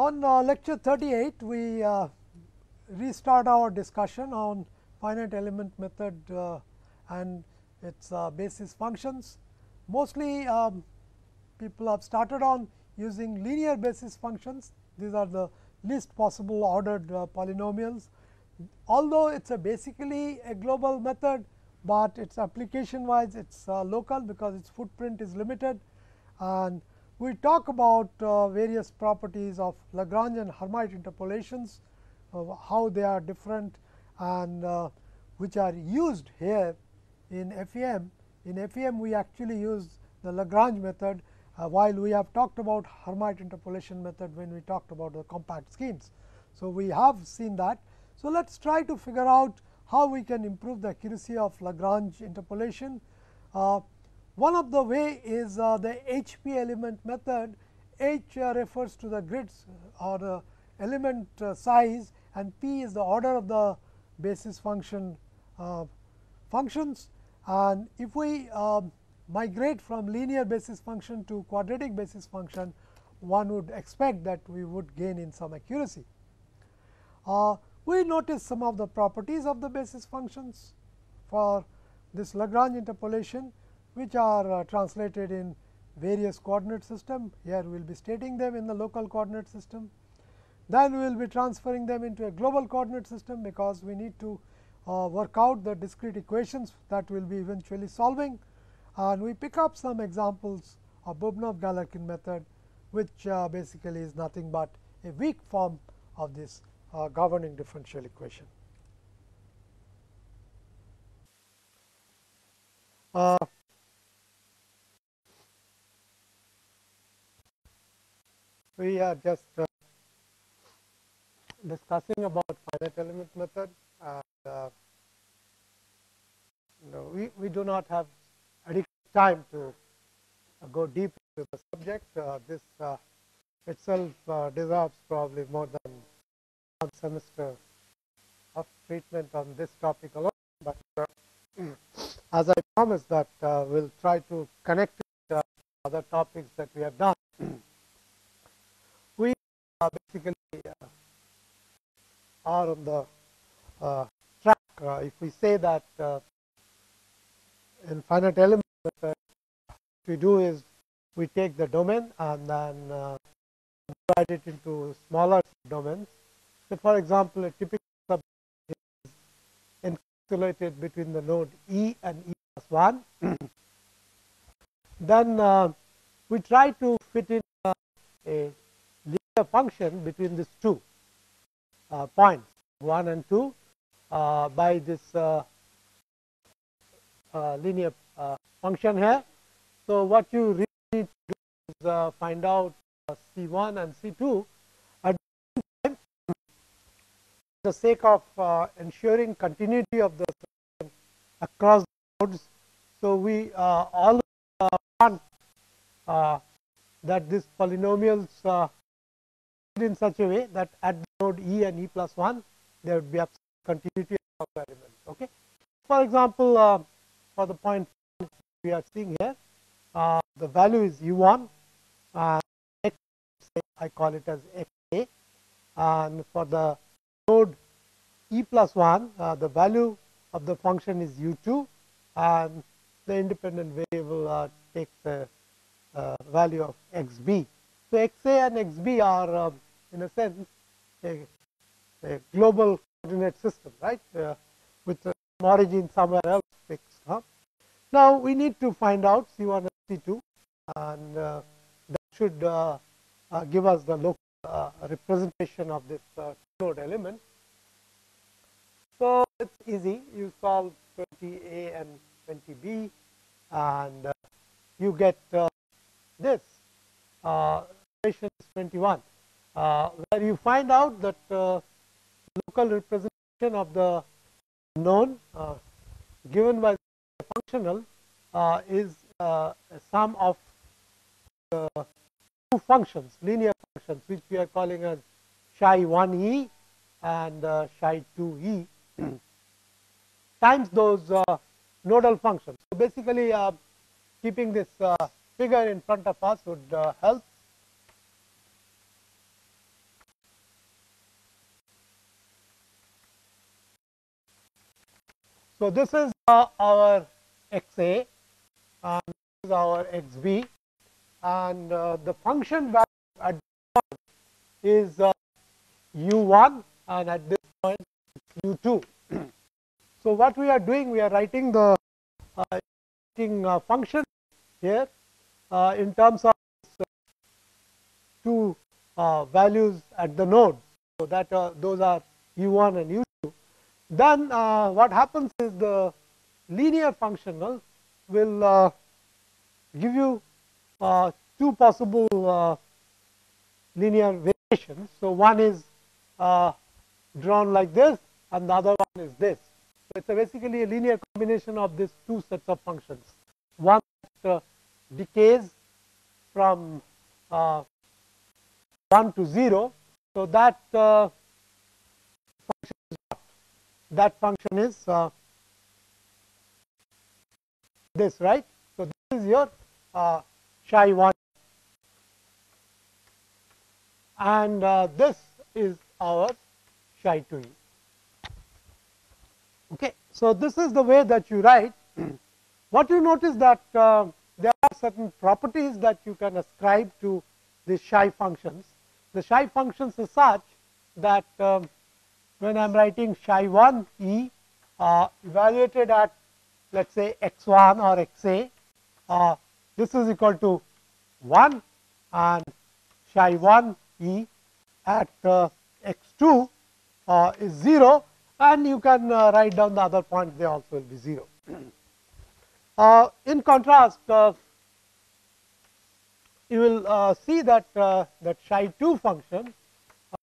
On lecture 38, we restart our discussion on finite element method and its basis functions. Mostly people have started on using linear basis functions. These are the least possible ordered polynomials. Although it is basically a global method, but its application wise it is local, because its footprint is limited. And we talk about various properties of Lagrange and Hermite interpolations, how they are different and which are used here in FEM. In FEM, we actually use the Lagrange method, while we have talked about Hermite interpolation method when we talked about the compact schemes. So, we have seen that. So, let us try to figure out how we can improve the accuracy of Lagrange interpolation. One of the way is the HP element method. H refers to the grids or the element size, and P is the order of the basis function functions. And if we migrate from linear basis function to quadratic basis function, one would expect that we would gain in some accuracy. We notice some of the properties of the basis functions for this Lagrange interpolation, which are translated in various coordinate system. Here we will be stating them in the local coordinate system. Then we will be transferring them into a global coordinate system, because we need to work out the discrete equations that we will be eventually solving. And we pick up some examples of Bubnov-Galerkin method, which basically is nothing but a weak form of this governing differential equation. We are just discussing about finite element method, and we do not have adequate time to go deep into the subject. This itself deserves probably more than one semester of treatment on this topic alone, but as I promised that we will try to connect it to other topics that we have done. We basically are on the track. If we say that in finite element method, what we do is we take the domain and then divide it into smaller domains. So, for example, a typical subdomain is encapsulated between the node E and E plus 1. Then we try to fit in a linear function between these two points 1 and 2 by this linear function here. So, what you really need to do is find out C1 and C2 at the same time, for the sake of ensuring continuity of the solution across the nodes. So, we always want that these polynomials in such a way that at the node E and E plus 1 there would be absolute continuity of the elements. Okay. For example, for the point we are seeing here, the value is U1 and X, I call it as XA, and for the node E plus 1 the value of the function is U2, and the independent variable takes the value of XB. So, XA and XB are in a sense a global coordinate system, right, with some origin somewhere else fixed. Now, we need to find out C1 and C2, and that should give us the local representation of this node element. So, it is easy. You solve 20A and 20B, and you get this equation is 21, where you find out that local representation of the known given by the functional is a sum of the two functions, linear functions, which we are calling as psi 1e and psi 2e times those nodal functions. So, basically keeping this figure in front of us would help. So, this is our x a and this is our x b, and the function value at this point is u1 and at this point u2. So, what we are doing, we are writing the function here in terms of two values at the node. So, that those are u1 and u2. Then what happens is the linear functional will give you two possible linear variations. So, one is drawn like this and the other one is this. So, it is basically a linear combination of these two sets of functions. One that decays from 1 to 0. So, that function is what? That function is this, right. So, this is your psi 1 and this is our psi 2e. Okay. So, this is the way that you write. What you notice that there are certain properties that you can ascribe to these psi functions. The psi functions is such that when I am writing psi 1 e evaluated at, let us say, x1 or x a, this is equal to 1 and psi 1 e at x2 is 0, and you can write down the other points, they also will be 0. In contrast, you will see that that psi 2 function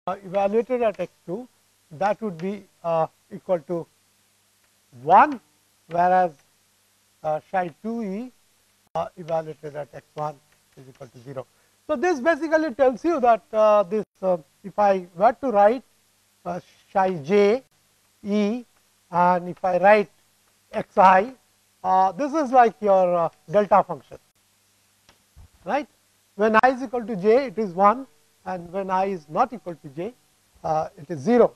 evaluated at x2, that would be equal to 1, whereas psi 2e evaluated at x1 is equal to 0. So, this basically tells you that this if I were to write psi j e and if I write xi, this is like your delta function, right. When I is equal to j, it is 1, and when I is not equal to j, it is 0.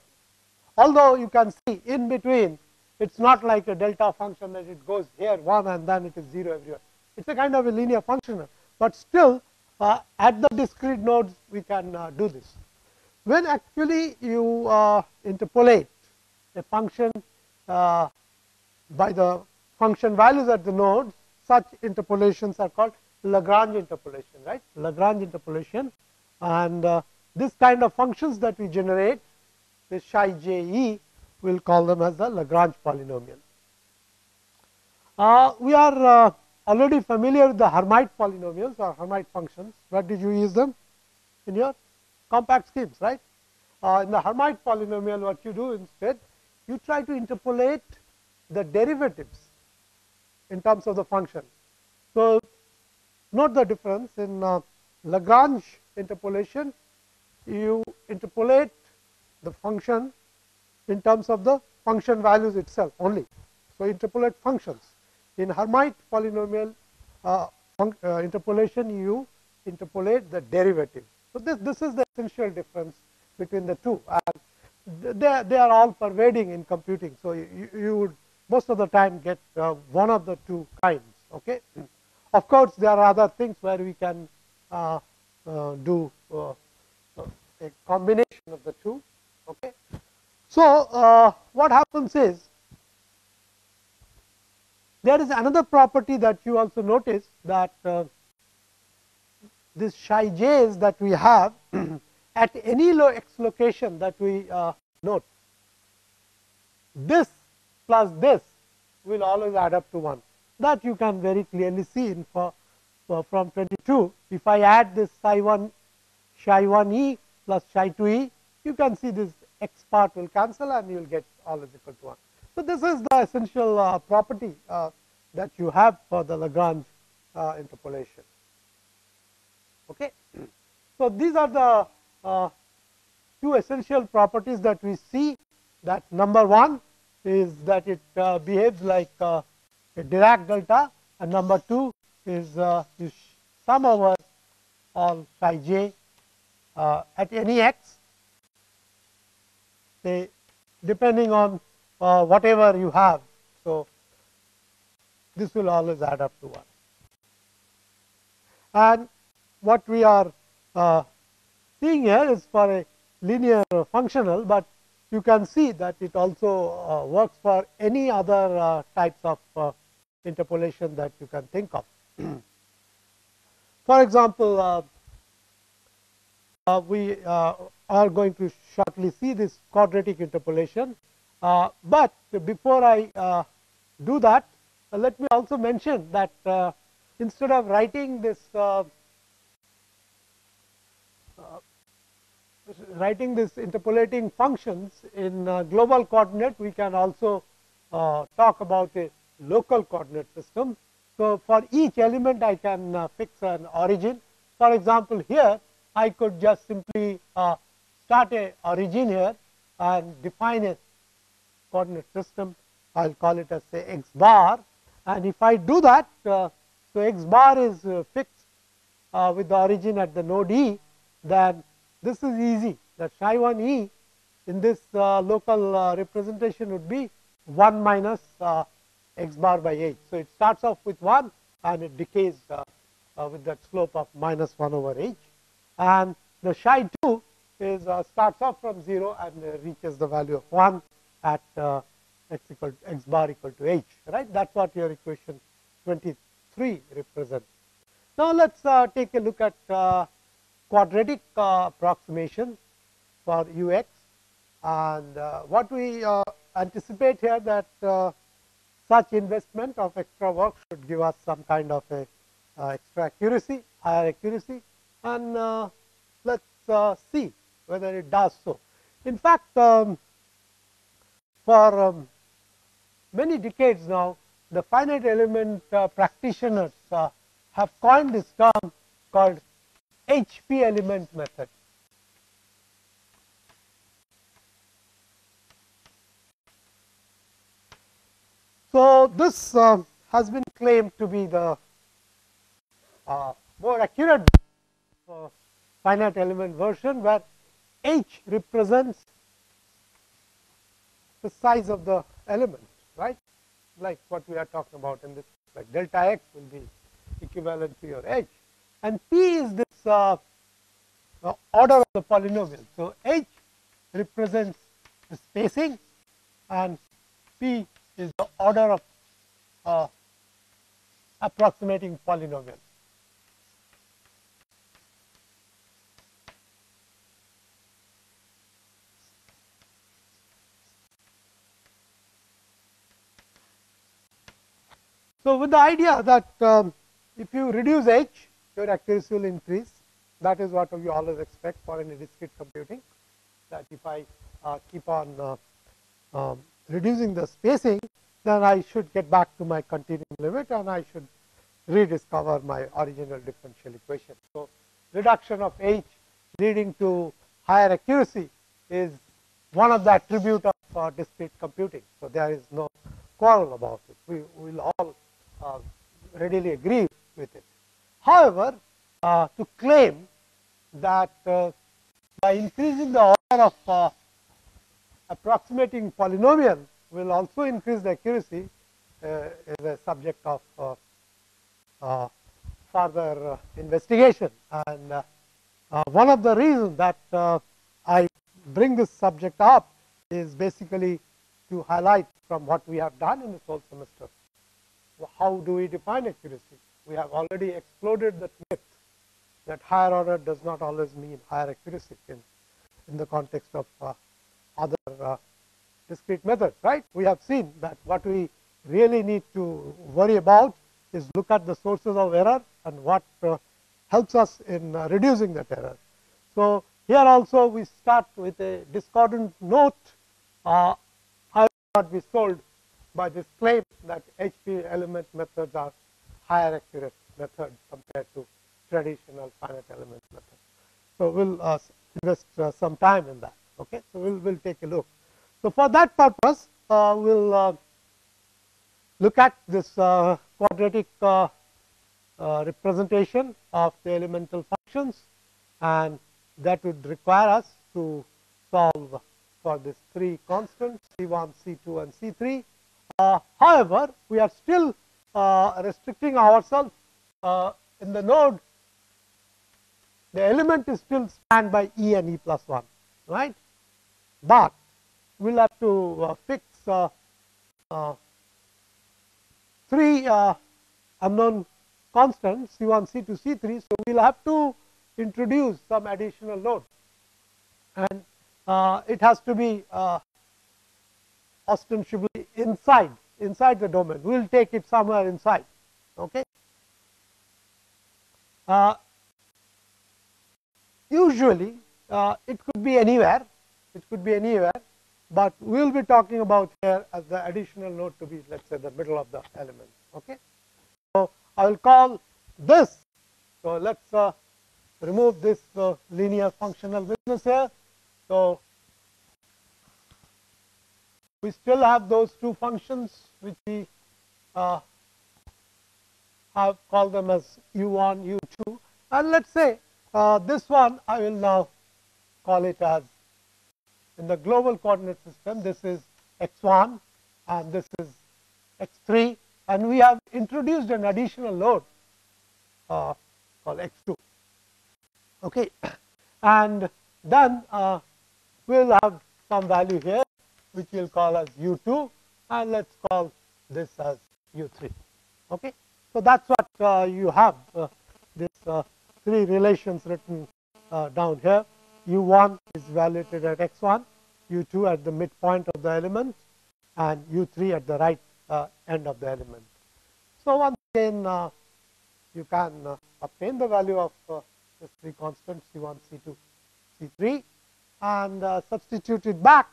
Although you can see in between, it is not like a delta function that it goes here 1 and then it is 0 everywhere. It is a kind of a linear function, but still at the discrete nodes we can do this. When actually you interpolate a function by the function values at the nodes, such interpolations are called Lagrange interpolation, right. Lagrange interpolation, and this kind of functions that we generate, this psi j e, we will call them as the Lagrange polynomial. We are already familiar with the Hermite polynomials or Hermite functions. Where did you use them? In your compact schemes, right. In the Hermite polynomial, what you do instead, you try to interpolate the derivatives in terms of the function. So, note the difference in Lagrange interpolation, you interpolate the function in terms of the function values itself only. So, interpolate functions. In Hermite polynomial interpolation, you interpolate the derivative. So, this is the essential difference between the two, and they are all pervading in computing. So, you would most of the time get one of the two kinds. Okay. Of course, there are other things where we can do a combination of the two. Okay. So, what happens is, there is another property that you also notice, that this psi j's that we have at any x location that we note, this plus this will always add up to 1. That you can very clearly see in from 22. If I add this psi 1 e plus psi 2 e, you can see this x part will cancel and you will get all is equal to 1. So, this is the essential property that you have for the Lagrange interpolation. Okay. So, these are the two essential properties that we see, that number 1 is that it behaves like a Dirac delta, and number 2 is you sum over all psi j at any x, say depending on whatever you have. So, this will always add up to 1. And what we are seeing here is for a linear functional, but you can see that it also works for any other types of interpolation that you can think of. For example, we are going to shortly see this quadratic interpolation, but before I do that, let me also mention that instead of writing this interpolating functions in global coordinate, we can also talk about a local coordinate system. So, for each element I can fix an origin. For example, here I could just simply start a origin here and define a coordinate system. I will call it as say x bar, and if I do that, so x bar is fixed with the origin at the node E, then this is easy. That psi 1 E in this local representation would be 1 minus x bar by h. So, it starts off with 1 and it decays with that slope of minus 1 over h, and the psi 2 is starts off from 0 and reaches the value of 1 at x bar equal to h, right. That is what your equation 23 represents. Now, let us take a look at quadratic approximation for ux, and what we anticipate here that such investment of extra work should give us some kind of a extra accuracy, higher accuracy, and let us see whether it does so. In fact, for many decades now, the finite element practitioners have coined this term called HP element method. So, this has been claimed to be the more accurate finite element version, where H represents the size of the element, right, like what we are talking about in this, like delta x will be equivalent to your H, and P is this order of the polynomial. So, H represents the spacing and P is the order of approximating polynomial. So, with the idea that if you reduce H, your accuracy will increase. That is what we always expect for any discrete computing, that if I keep on reducing the spacing, then I should get back to my continuum limit and I should rediscover my original differential equation. So, reduction of H leading to higher accuracy is one of the attributes of discrete computing. So, there is no quarrel about it. We will all readily agree with it. However, to claim that by increasing the order of approximating polynomial will also increase the accuracy is a subject of further investigation. And one of the reasons that I bring this subject up is basically to highlight from what we have done in this whole semester. How do we define accuracy? We have already exploded that myth that higher order does not always mean higher accuracy in the context of other discrete methods, right. We have seen that what we really need to worry about is look at the sources of error and what helps us in reducing that error. So, here also we start with a discordant note. I will not be sold by this claim that HP element methods are higher accurate methods compared to traditional finite element methods. So, we will invest some time in that. Okay. So, we will take a look. So, for that purpose, we will look at this quadratic representation of the elemental functions, and that would require us to solve for these three constants C1, C2 and C3 However, we are still restricting ourselves in the node. The element is still spanned by E and E plus 1, right? But we will have to fix 3 unknown constants C1, C2, C3. So, we will have to introduce some additional node, and it has to be ostensibly inside the domain. We will take it somewhere inside. Okay. Usually it could be anywhere. It could be anywhere, but we will be talking about here as the additional node to be, let us say, the middle of the element. Okay. So, I will call this. So, let us remove this linear functional business here. So, we still have those two functions which we have called them as u1, u2, and let us say this one I will now call it as, in the global coordinate system, this is x1 and this is x3, and we have introduced an additional node called x2. Okay. And then we will have some value here which we will call as u2, and let us call this as u3. Okay. So, that is what you have this 3 relations written down here. u1 is evaluated at x1, u2 at the midpoint of the element, and u3 at the right end of the element. So, once again you can obtain the value of these 3 constants C1, C2, C3 and substitute it back,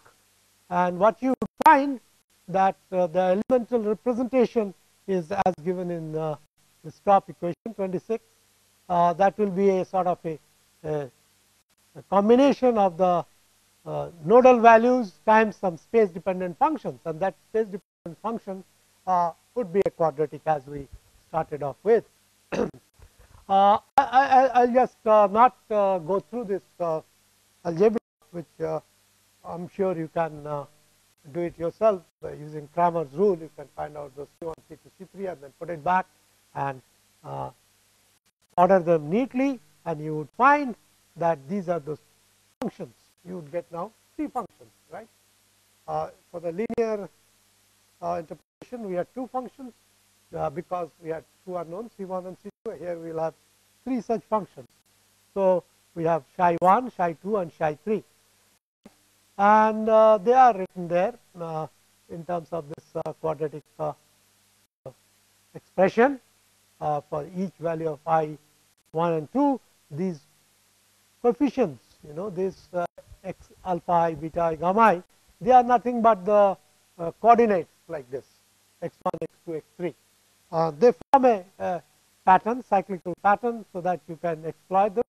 and what you would find that the elemental representation is as given in this top equation 26. That will be a sort of a combination of the nodal values times some space dependent functions, and that space dependent function would be a quadratic as we started off with. I will just not go through this algebra, which I am sure you can do it yourself by using Cramer's rule. You can find out those C1, C2, C3 and then put it back and order them neatly, and you would find that these are those functions. You would get now 3 functions, right? For the linear interpolation, we had 2 functions because we had 2 unknowns C1 and C2. Here we will have 3 such functions. So, we have psi1, psi2 and psi3, and they are written there in terms of this quadratic expression for each value of I 1 and 2. These coefficients, this x alpha I, beta I, gamma I, they are nothing but the coordinates like this x1, x2, x3. They form a pattern, cyclical pattern, so that you can exploit them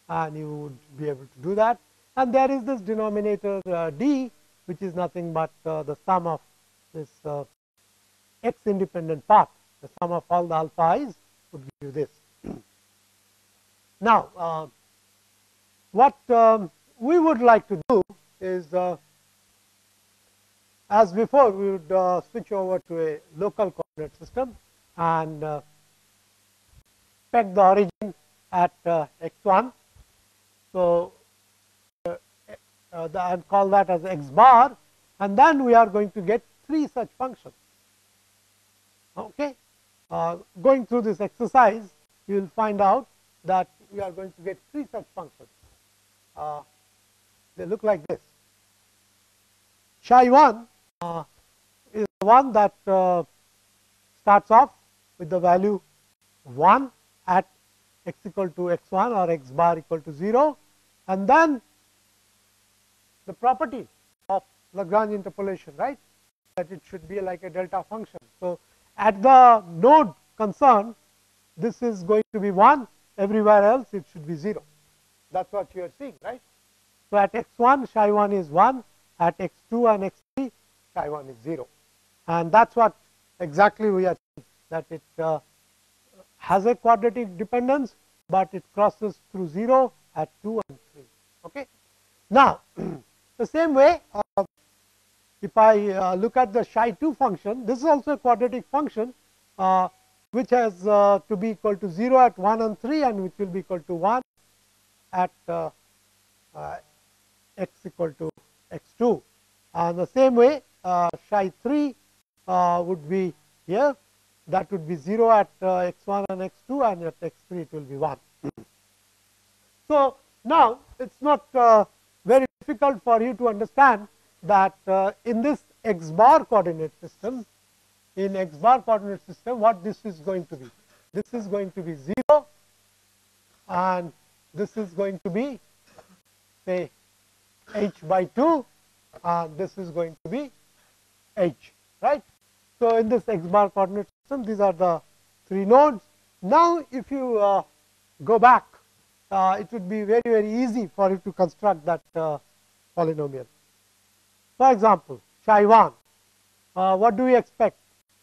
and you would be able to do that. And there is this denominator d, which is nothing but the sum of this x independent part. The sum of all the alpha i's would give you this. Now, what we would like to do is, as before, we would switch over to a local coordinate system and peg the origin at x1. So, and call that as x bar, and then we are going to get 3 such functions. Okay. Going through this exercise, you will find out that we are going to get 3 such functions. They look like this. Psi1 is the one that starts off with the value 1 at x equal to x1 or x bar equal to 0, and then the property of Lagrange interpolation, right, that it should be like a delta function. So, at the node concerned, this is going to be 1, everywhere else it should be 0. That is what you are seeing, right. So, at x1 psi1 is 1, at x2 and x3 psi1 is 0, and that is what exactly we are seeing, that it has a quadratic dependence, but it crosses through 0 at 2 and 3. Okay. Now, the same way if I look at the psi2 function, this is also a quadratic function which has to be equal to 0 at 1 and 3 and which will be equal to 1 at x equal to x2. And the same way psi3 would be here, that would be 0 at x1 and x2 and at x3 it will be 1. So, now it is not very difficult for you to understand that in this x bar coordinate system, what this is going to be? This is going to be 0 and this is going to be say h by 2 and this is going to be h, right. So, in this x bar coordinate system, these are the 3 nodes. Now, if you go back, it would be very easy for you to construct that polynomial. For example, psi1, what do we expect?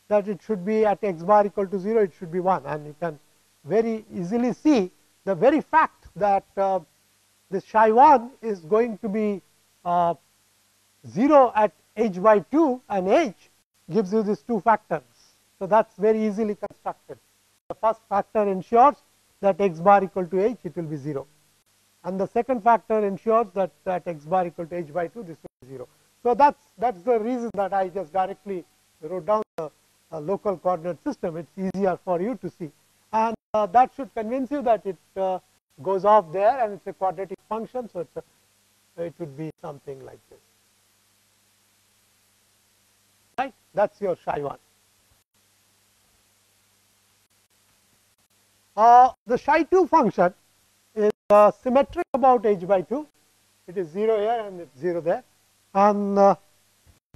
That it should be at x bar equal to 0, it should be 1, and you can very easily see the very fact that this psi1 is going to be 0 at h by 2 and h gives you these 2 factors. So, that is very easily constructed. The first factor ensures that x bar equal to h, it will be 0, and the second factor ensures that at x bar equal to h by 2, this will be 0. So, that is the reason that I just directly wrote down the local coordinate system. It is easier for you to see, and that should convince you that it goes off there and it is a quadratic function. So, it would be something like this, right. That is your psi1. The psi2 function is symmetric about h by 2. It is 0 here and it is 0 there, and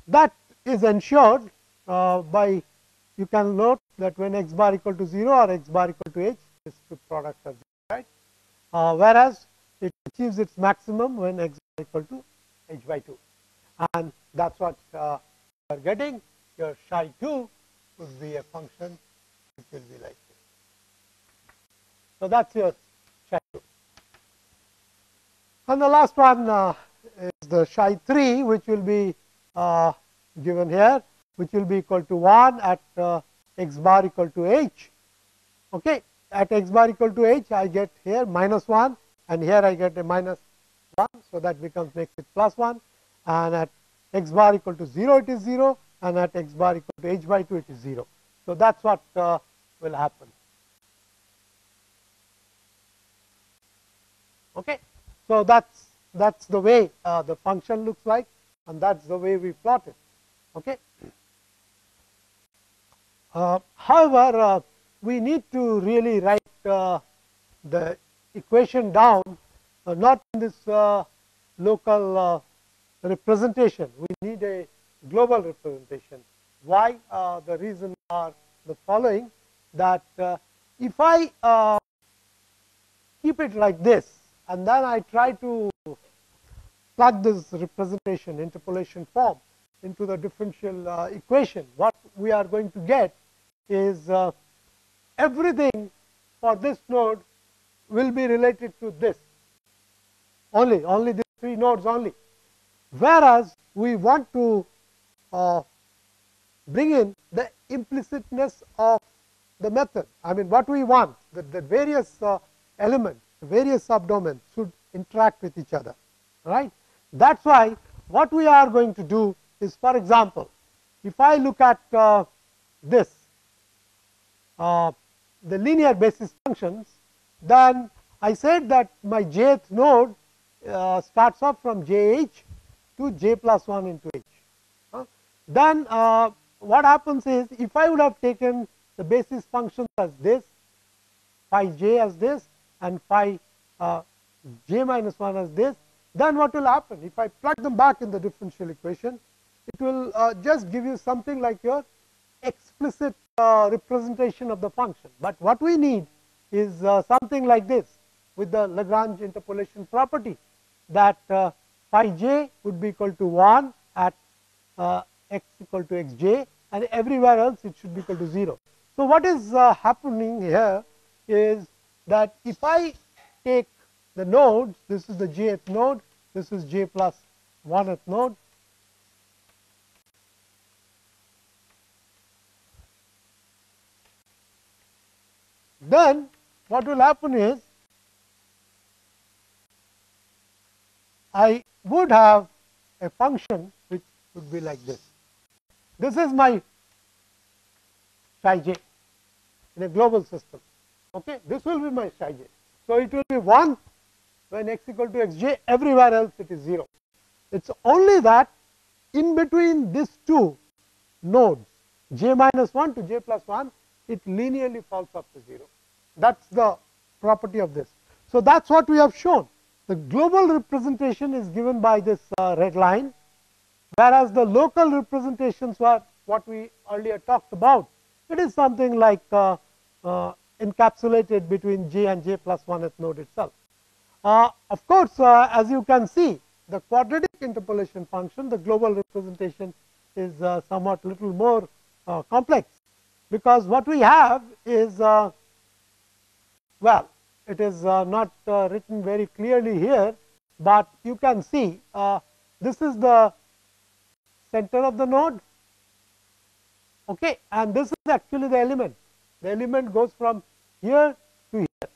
that is ensured by, you can note that when x bar equal to 0 or x bar equal to h, this product are 0, right. Whereas it achieves its maximum when x bar equal to h by 2, and that is what you are getting. Your psi2 would be a function which will be like this. So, that is your psi2. And the last one is the psi3, which will be given here, which will be equal to 1 at x bar equal to h. Okay. At x bar equal to h, I get here minus 1 and here I get a minus 1. So, that makes it plus 1, and at x bar equal to 0, it is 0, and at x bar equal to h by 2, it is 0. So, that is what will happen. Okay. So, that is the way the function looks like, and that is the way we plot it. Okay. However, we need to really write the equation down, not in this local representation. We need a global representation. Why? The reason are the following, that if I keep it like this and then I try to plug this representation interpolation form into the differential equation, what we are going to get is everything for this node will be related to this only these 3 nodes only, whereas we want to bring in the implicitness of the method. I mean, what we want, that the various elements, various subdomains should interact with each other, right. That is why what we are going to do is, for example, if I look at this, the linear basis functions, then I said that my jth node starts off from jh to j plus 1 into h. Then what happens is, if I would have taken the basis functions as this, phi j as this, and phi j minus 1 as this, then what will happen? If I plug them back in the differential equation, it will just give you something like your explicit representation of the function. But what we need is something like this, with the Lagrange interpolation property, that phi j would be equal to 1 at x equal to x j, and everywhere else it should be equal to 0. So, what is happening here is that if I take the nodes, this is the jth node, this is j plus 1th node, then what will happen is I would have a function which would be like this. This is my psi j in a global system. Okay, this will be my psi j. So it will be 1 when x equal to x j, everywhere else it is 0. It's only that in between these two nodes, j minus 1 to j plus 1, it linearly falls up to 0. That's the property of this. So that's what we have shown. The global representation is given by this red line, whereas the local representations were what we earlier talked about. It is something like encapsulated between j and j plus 1th node itself. Of course, as you can see, the quadratic interpolation function, the global representation is somewhat little more complex, because what we have is, well, it is not written very clearly here, but you can see this is the center of the node, okay, and this is actually the element. The element goes from here to here,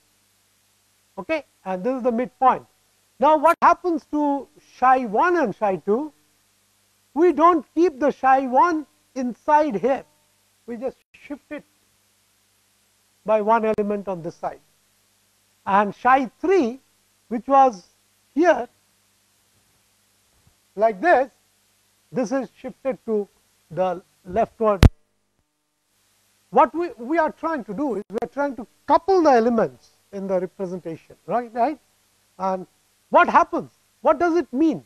okay, and this is the midpoint. Now, what happens to psi 1 and psi 2? We don't keep the psi 1 inside here, we just shift it by one element on this side, and psi 3, which was here like this is shifted to the leftward. What we are trying to do is we are trying to couple the elements in the representation, right? And what happens? What does it mean?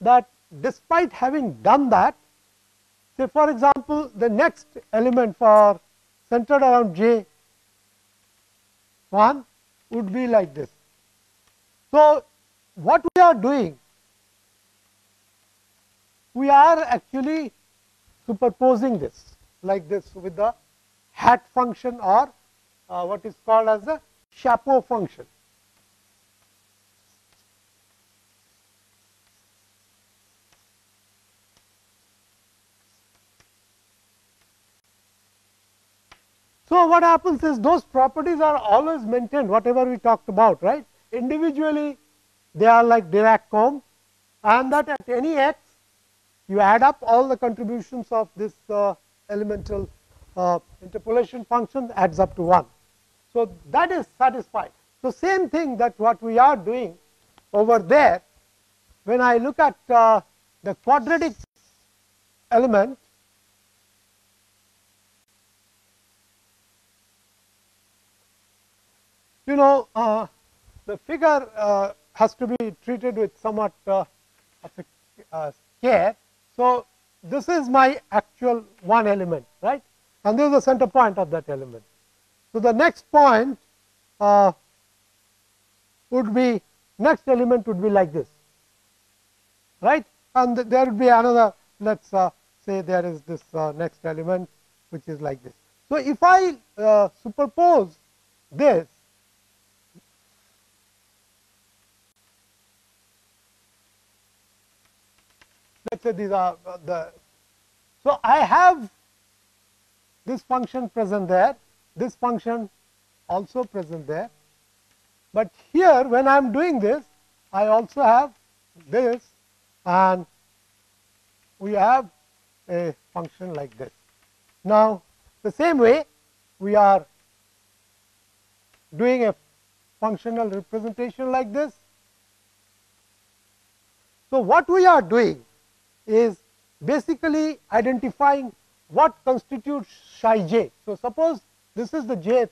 That despite having done that, say for example, the next element for centered around j 1 would be like this. So what we are doing, we are actually superposing this like this with the hat function, or what is called as the chapeau function. So what happens is those properties are always maintained, whatever we talked about, right? Individually they are like Dirac comb, and that at any x you add up all the contributions of this elemental interpolation function, adds up to 1. So that is satisfied. So same thing that what we are doing over there, when I look at the quadratic element, you know, the figure has to be treated with somewhat of care. So this is my actual one element, right, and this is the center point of that element. So the next point would be, next element would be like this, right, and there would be another, let's say there is this next element which is like this. So if I superpose this, let's say these are so I have this function present there, this function also present there, but here when I am doing this, I also have this, and we have a function like this. Now the same way we are doing a functional representation like this. So what we are doing is basically identifying what constitutes psi j. So suppose this is the jth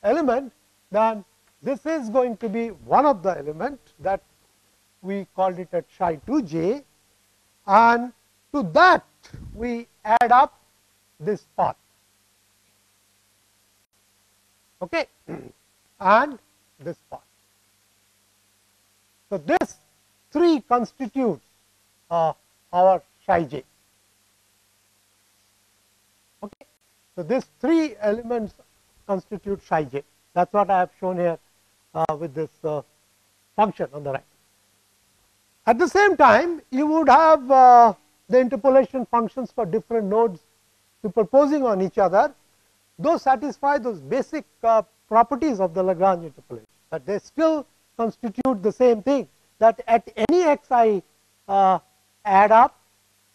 element, then this is going to be one of the element that we called it at psi 2j, and to that we add up this path, okay, and this path. So this 3 constitutes our psi j. Okay. So these 3 elements constitute psi j. That is what I have shown here with this function on the right. At the same time, you would have the interpolation functions for different nodes superposing on each other. Those satisfy those basic properties of the Lagrange interpolation, that they still constitute the same thing, that at any x I add up,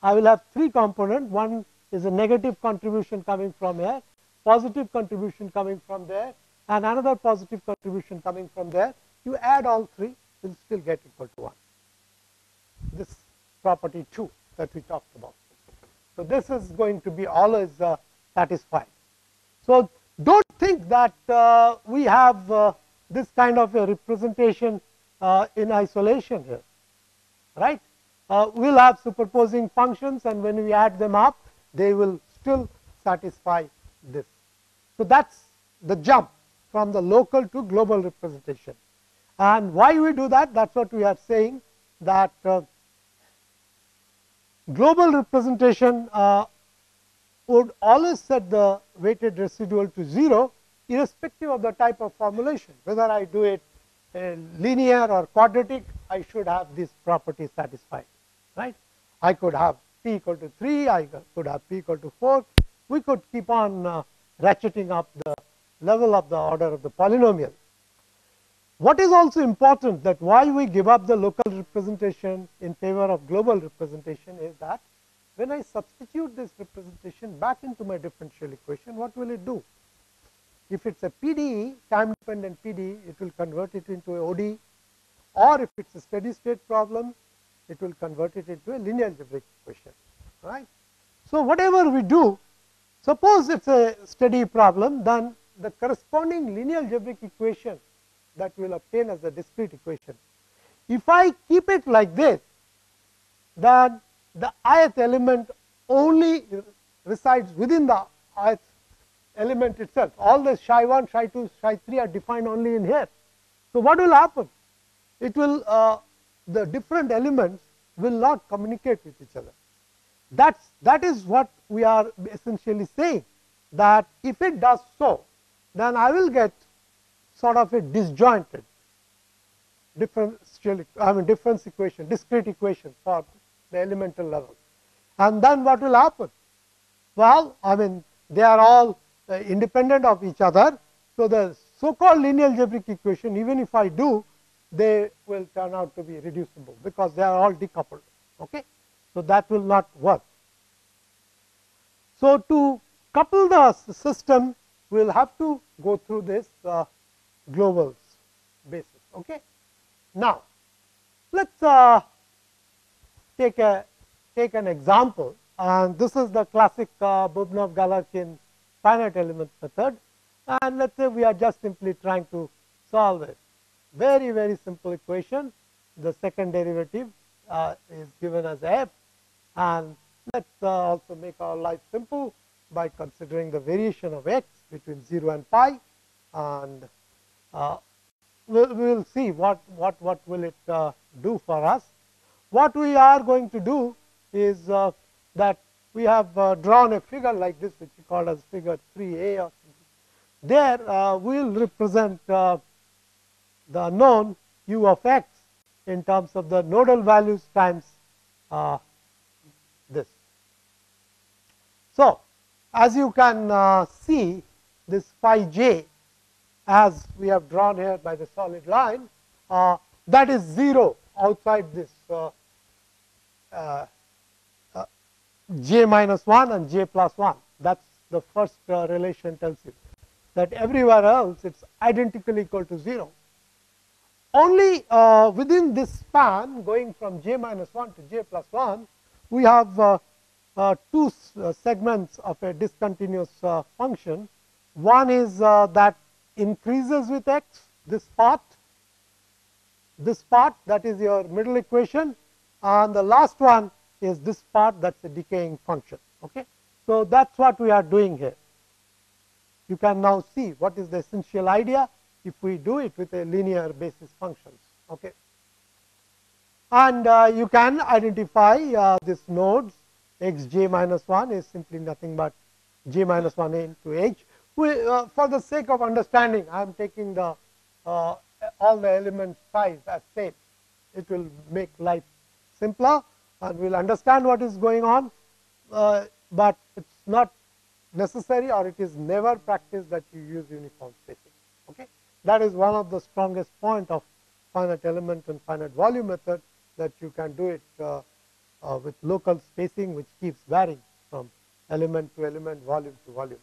I will have three components. One is a negative contribution coming from here, positive contribution coming from there, and another positive contribution coming from there. You add all three, will still get equal to 1. This property 2 that we talked about. So this is going to be always satisfied. So don't think that we have this kind of a representation in isolation here, right? We'll have superposing functions, and when we add them up, they will still satisfy this. So that's the jump from the local to global representation. And why we do that? That's what we are saying, that global representation would always set the weighted residual to 0, irrespective of the type of formulation. Whether I do it linear or quadratic, I should have this property satisfied, right? I could have p equal to 3, I could have p equal to 4. We could keep on ratcheting up the level of the order of the polynomial. What is also important, that why we give up the local representation in favor of global representation, is that when I substitute this representation back into my differential equation, what will it do? If it's a PDE, time dependent PDE, it will convert it into a ODE, or if it's a steady state problem, it will convert it into a linear algebraic equation, right? So whatever we do, suppose it's a steady problem, then the corresponding linear algebraic equation that we will obtain as a discrete equation, if I keep it like this, then the ith element only resides within the ith element itself. All the psi 1, psi 2, psi 3 are defined only in here. So what will happen? It will the different elements will not communicate with each other. That is what we are essentially saying, that if it does so, then I will get sort of a disjointed difference equation, discrete equation for the elemental level. And then what will happen? Well, they are all independent of each other. So the so-called linear algebraic equation, even if I do, they will turn out to be reducible, because they are all decoupled. Okay, so that will not work. So to couple the system, we will have to go through this global basis. Okay. Now let's take an example, and this is the classic Bubnov-Galerkin finite element method. And let's say we are just simply trying to solve it. Very, very simple equation. The second derivative is given as f, and let's also make our life simple by considering the variation of x between 0 and pi, and we will see what will it do for us. What we are going to do is that we have drawn a figure like this, which we call as figure 3a or something. There we will represent the known u of x in terms of the nodal values times this. So as you can see, this phi j, as we have drawn here by the solid line, that is 0 outside this j minus 1 and j plus 1. That's the first relation tells you that everywhere else it's identically equal to 0. Only within this span, going from j minus 1 to j plus 1, we have two segments of a discontinuous function. One is that increases with x, this part that is your middle equation, and the last one is this part, that's a decaying function. Okay, so that's what we are doing here. You can now see what is the essential idea if we do it with a linear basis functions. Okay, and you can identify this nodes. X j minus 1 is simply nothing but j minus 1 into h. For the sake of understanding, I am taking the all the element size as same. It will make life simpler, and we will understand what is going on, but it's not necessary, or it is never practiced that you use uniform spacing. Okay. That is one of the strongest point of finite element and finite volume method, that you can do it with local spacing, which keeps varying from element to element, volume to volume.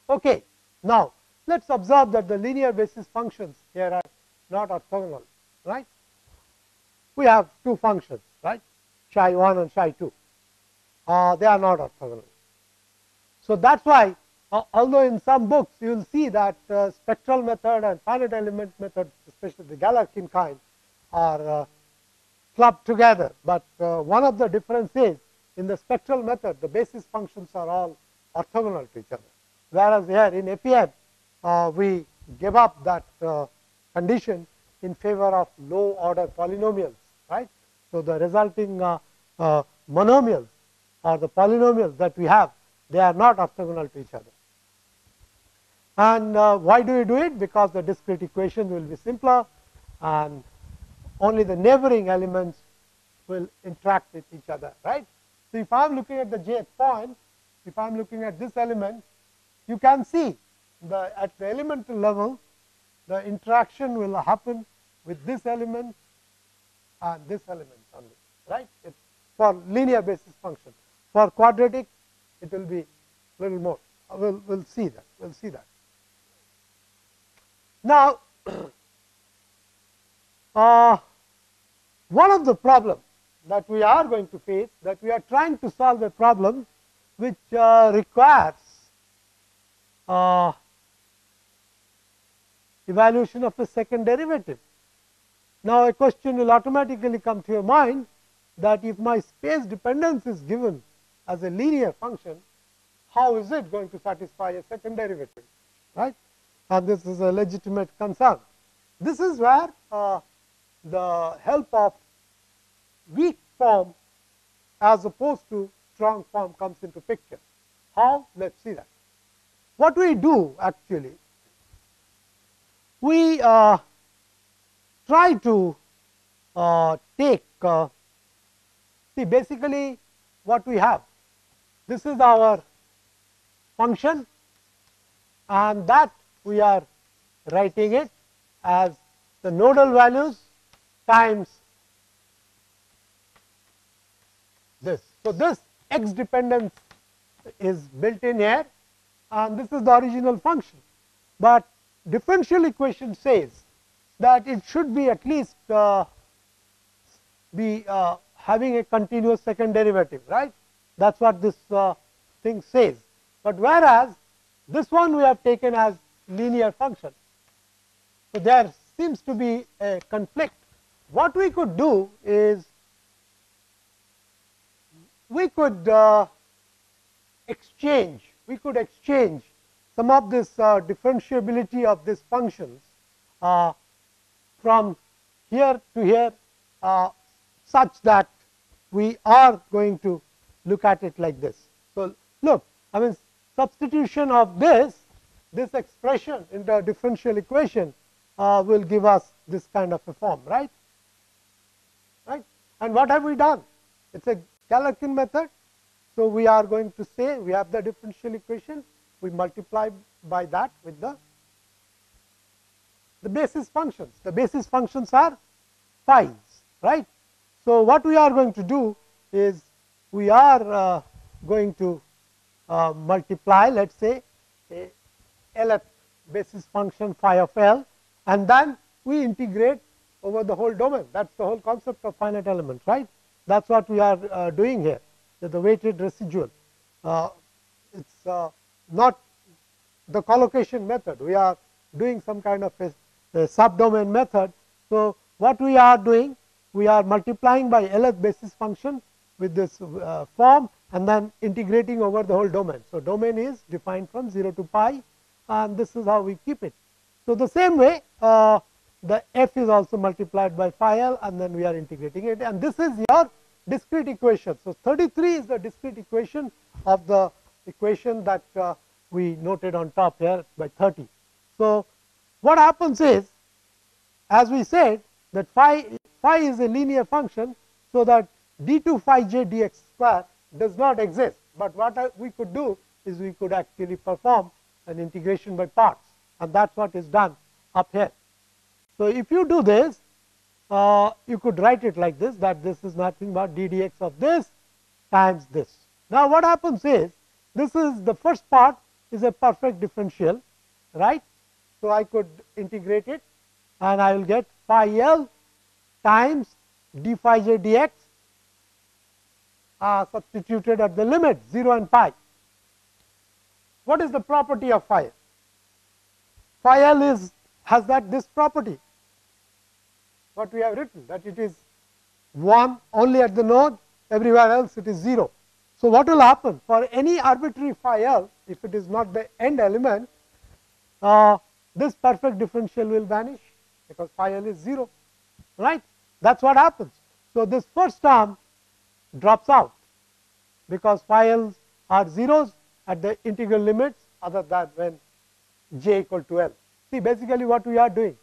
Okay. Now, let us observe that the linear basis functions here are not orthogonal, right. We have two functions, right, psi 1 and psi 2. They are not orthogonal. So, that is why although in some books you will see that spectral method and finite element method, especially the Galerkin kind, are clubbed together, but one of the differences is in the spectral method the basis functions are all orthogonal to each other, whereas here in FEM we give up that condition in favor of low order polynomials, right. So, the resulting monomials or the polynomials that we have, they are not orthogonal to each other. And why do we do it? Because the discrete equation will be simpler and only the neighboring elements will interact with each other, right. So, if I am looking at the jth point, if I am looking at this element, you can see at the elemental level the interaction will happen with this element and this element only, right. It is for linear basis function. For quadratic it will be little more. We will see that. We will see that. Now, one of the problems that we are going to face, that we are trying to solve a problem which requires evaluation of a second derivative. Now, a question will automatically come to your mind that if my space dependence is given as a linear function, how is it going to satisfy a second derivative, right? And this is a legitimate concern. This is where the help of weak form as opposed to strong form comes into picture. How? Let us see that. What we do actually, we try to take, see basically what we have. This is our function, and that we are writing it as the nodal values times this. So, this x dependence is built in here, and this is the original function, but differential equation says that it should be at least be having a continuous second derivative, right. That is what this thing says, but whereas this one we have taken as linear function. So, there seems to be a conflict. What we could do is we could exchange some of this differentiability of these functions from here to here such that we are going to look at it like this. So, look, I mean substitution of this expression in the differential equation will give us this kind of a form, right. And what have we done? It is a Galerkin method. So, we are going to say we have the differential equation, we multiply by that with the basis functions. The basis functions are phi's, right. So, what we are going to do is we are going to multiply, let us say, a Lth basis function phi of L, and then we integrate over the whole domain. That is the whole concept of finite element, right. That is what we are doing here, the weighted residual. It is not the collocation method, we are doing some kind of a subdomain method. So, what we are doing, we are multiplying by Lth basis function with this form and then integrating over the whole domain. So, domain is defined from 0 to pi, and this is how we keep it. So, the same way the f is also multiplied by phi L, and then we are integrating it, and this is your discrete equation. So, 33 is the discrete equation of the equation that we noted on top here by 30. So, what happens is, as we said, that phi is a linear function. So, that d2 phi j dx square does not exist, but what we could do is we could actually perform an integration by parts. and that is what is done up here. So, if you do this, you could write it like this, that this is nothing but d dx of this times this. Now, what happens is, this is the first part is a perfect differential, right. So, I could integrate it and I will get phi L times d phi j dx substituted at the limit 0 and pi. What is the property of phi L? Phi L has this property, what we have written, that it is 1 only at the node, everywhere else it is 0. So, what will happen for any arbitrary phi L, if it is not the end element, this perfect differential will vanish, because phi L is 0, right. That is what happens. So, this first term drops out, because phi L's are zeros at the integral limits other than when j equal to L. See, basically what we are doing,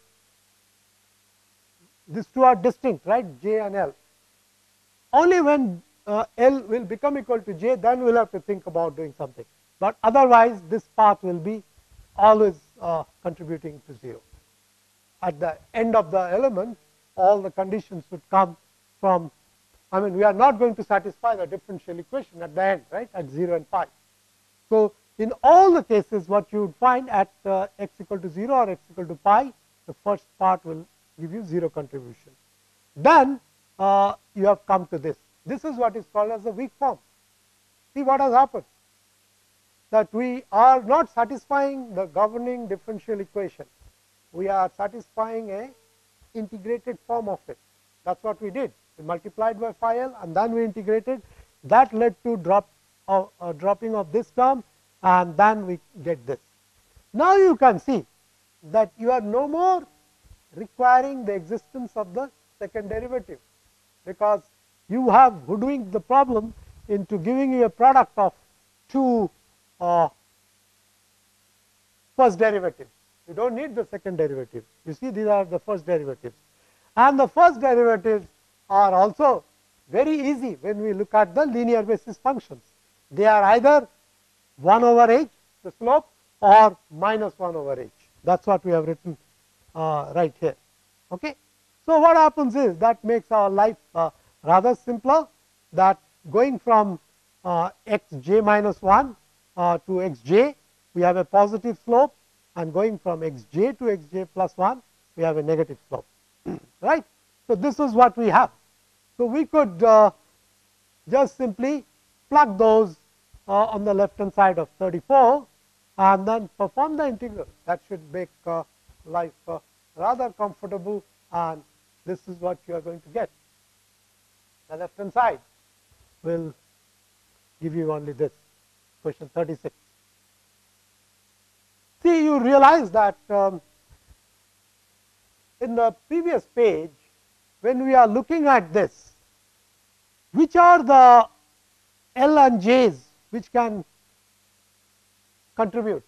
these two are distinct, right, j and L. Only when L will become equal to j, then we will have to think about doing something, but otherwise this path will be always contributing to 0. At the end of the element, all the conditions would come from, I mean, we are not going to satisfy the differential equation at the end, right, at 0 and pi. So, in all the cases, what you would find at x equal to 0 or x equal to pi, the first part will give you 0 contribution. Then you have come to this. This is what is called as the weak form. See what has happened, that we are not satisfying the governing differential equation, we are satisfying a integrated form of it. That is what we did. We multiplied by phi L and then we integrated. That led to dropping of this term, and then we get this. Now, you can see that you are no more requiring the existence of the second derivative, because you have hoodwinked the problem into giving you a product of two first derivatives. You do not need the second derivative. You see, these are the first derivatives, and the first derivatives are also very easy when we look at the linear basis functions. They are either 1 over h, the slope, or minus 1 over h. That is what we have written right here. Okay. So, what happens is, that makes our life rather simpler, that going from x j minus 1 to x j, we have a positive slope, and going from x j to x j plus 1, we have a negative slope, right. So, this is what we have. So, we could just simply plug those on the left hand side of 34 and then perform the integral. That should make life rather comfortable, and this is what you are going to get. The left hand side will give you only this, question 36. See, you realize that in the previous page, when we are looking at this, which are the L and J's which can contribute?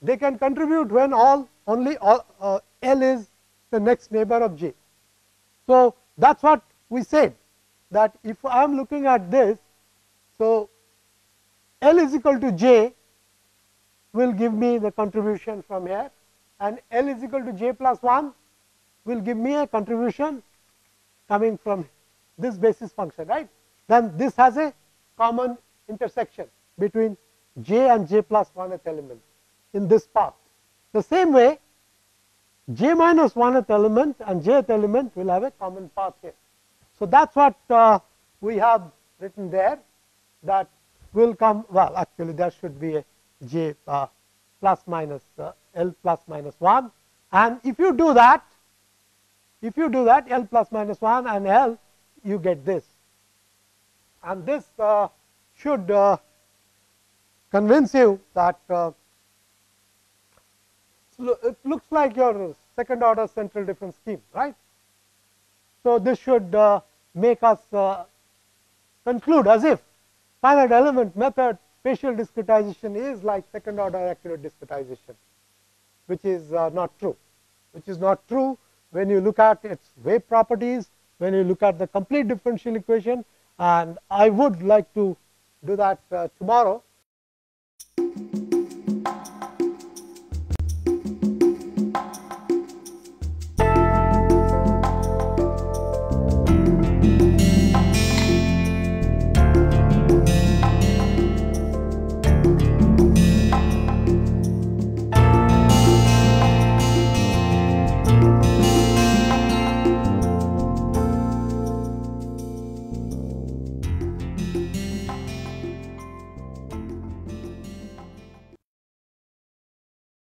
They can contribute when only L is the next neighbor of J. So, that is what we said, that if I am looking at this, so L is equal to J will give me the contribution from here, and L is equal to J plus 1 will give me a contribution coming from this basis function, right. Then this has a common intersection between J and J plus 1th element in this path. The same way, J minus 1th element and Jth element will have a common path here. So, that is what we have written there, that will come, well, actually there should be a J plus minus L plus minus 1, and if you do that, L plus minus 1 and L, you get this, and this should convince you that it looks like your second order central difference scheme, right. So, this should make us conclude as if finite element method spatial discretization is like second order accurate discretization, which is not true, when you look at its wave properties, when you look at the complete differential equation, and I would like to do that tomorrow.